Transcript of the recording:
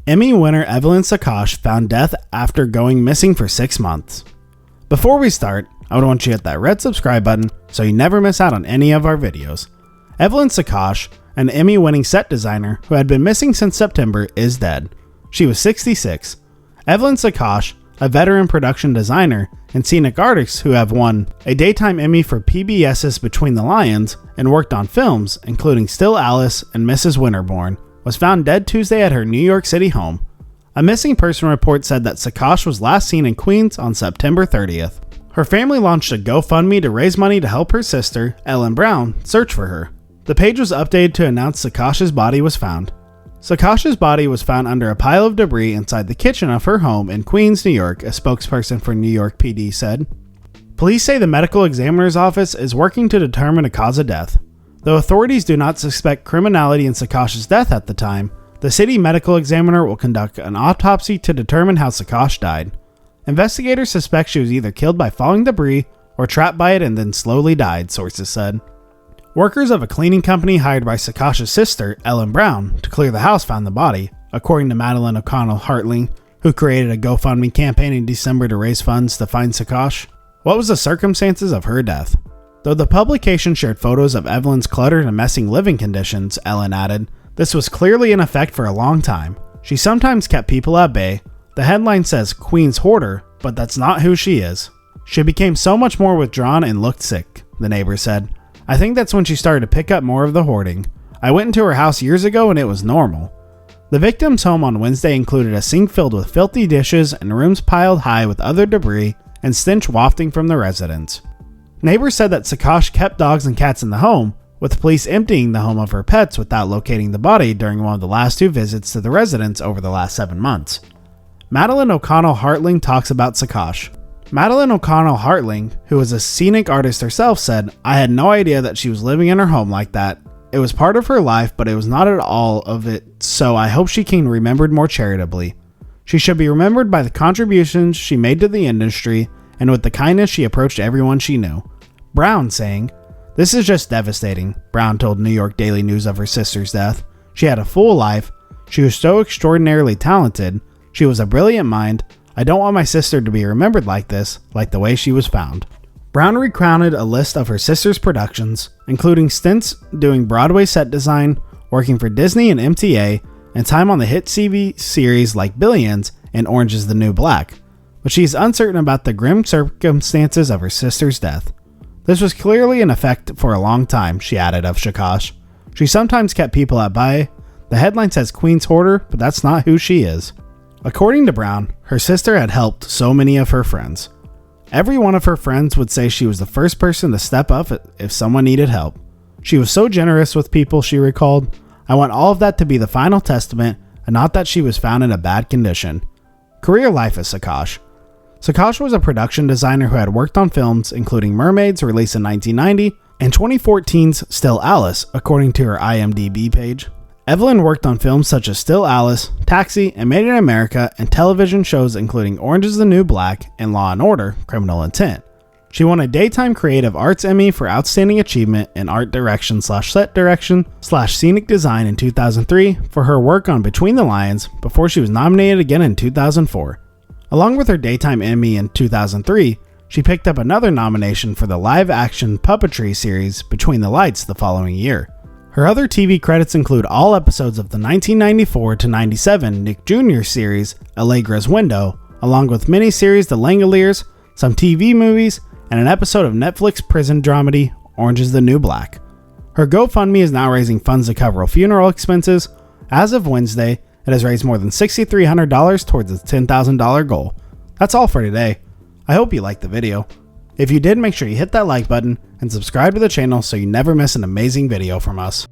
Emmy winner Evelyn Sakash found death after going missing for 6 months. Before we start, I would want you to hit that red subscribe button so you never miss out on any of our videos. Evelyn Sakash, an Emmy-winning set designer who had been missing since September, is dead. She was 66. Evelyn Sakash, a veteran production designer and scenic artist who have won a Daytime Emmy for PBS's Between the Lions and worked on films including Still Alice and Mrs. Winterbourne, was found dead Tuesday at her New York City home. A missing person report said that Sakash was last seen in Queens on September 30th. Her family launched a GoFundMe to raise money to help her sister, Ellen Brown, search for her. The page was updated to announce Sakash's body was found. Sakash's body was found under a pile of debris inside the kitchen of her home in Queens, New York, a spokesperson for New York PD said. Police say the medical examiner's office is working to determine a cause of death. Though authorities do not suspect criminality in Sakash's death at the time, the city medical examiner will conduct an autopsy to determine how Sakash died. Investigators suspect she was either killed by falling debris or trapped by it and then slowly died, sources said. Workers of a cleaning company hired by Sakash's sister, Ellen Brown, to clear the house found the body, according to Madeline O'Connell Hartling, who created a GoFundMe campaign in December to raise funds to find Sakash. What was the circumstances of her death? Though the publication shared photos of Evelyn's cluttered and messy living conditions, Ellen added, this was clearly in effect for a long time. She sometimes kept people at bay. The headline says Queen's Hoarder, but that's not who she is. She became so much more withdrawn and looked sick, the neighbor said. I think that's when she started to pick up more of the hoarding. I went into her house years ago and it was normal. The victim's home on Wednesday included a sink filled with filthy dishes and rooms piled high with other debris and stench wafting from the residence. Neighbors said that Sakash kept dogs and cats in the home, with police emptying the home of her pets without locating the body during one of the last 2 visits to the residence over the last 7 months. Madeline O'Connell Hartling talks about Sakash. Madeline O'Connell Hartling, who is a scenic artist herself, said, I had no idea that she was living in her home like that. It was part of her life, but it was not at all of it, so I hope she can be remembered more charitably. She should be remembered by the contributions she made to the industry and with the kindness she approached everyone she knew. Brown saying, this is just devastating, Brown told New York Daily News of her sister's death. She had a full life. She was so extraordinarily talented. She was a brilliant mind. I don't want my sister to be remembered like this, like the way she was found. Brown recounted a list of her sister's productions, including stints doing Broadway set design, working for Disney and MTA, and time on the hit TV series like Billions and Orange is the New Black. But she is uncertain about the grim circumstances of her sister's death. This was clearly in effect for a long time, she added of Sakash. She sometimes kept people at bay. The headline says Queen's Hoarder, but that's not who she is. According to Brown, her sister had helped so many of her friends. Every one of her friends would say she was the first person to step up if someone needed help. She was so generous with people, she recalled. I want all of that to be the final testament, and not that she was found in a bad condition. Career life of Sakash. Sakash was a production designer who had worked on films including Mermaids, released in 1990, and 2014's Still Alice, according to her IMDb page. Evelyn worked on films such as Still Alice, Taxi, and Made in America, and television shows including Orange is the New Black and Law & Order: Criminal Intent. She won a Daytime Creative Arts Emmy for Outstanding Achievement in Art Direction/Set Direction/Scenic Design in 2003 for her work on Between the Lions before she was nominated again in 2004. Along with her Daytime Emmy in 2003, she picked up another nomination for the live-action puppetry series Between the Lights the following year. Her other TV credits include all episodes of the 1994-97 Nick Jr. series Allegra's Window, along with miniseries The Langoliers, some TV movies, and an episode of Netflix prison dramedy Orange is the New Black. Her GoFundMe is now raising funds to cover funeral expenses. As of Wednesday, it has raised more than $6,300 towards its $10,000 goal. That's all for today. I hope you liked the video. If you did, make sure you hit that like button and subscribe to the channel so you never miss an amazing video from us.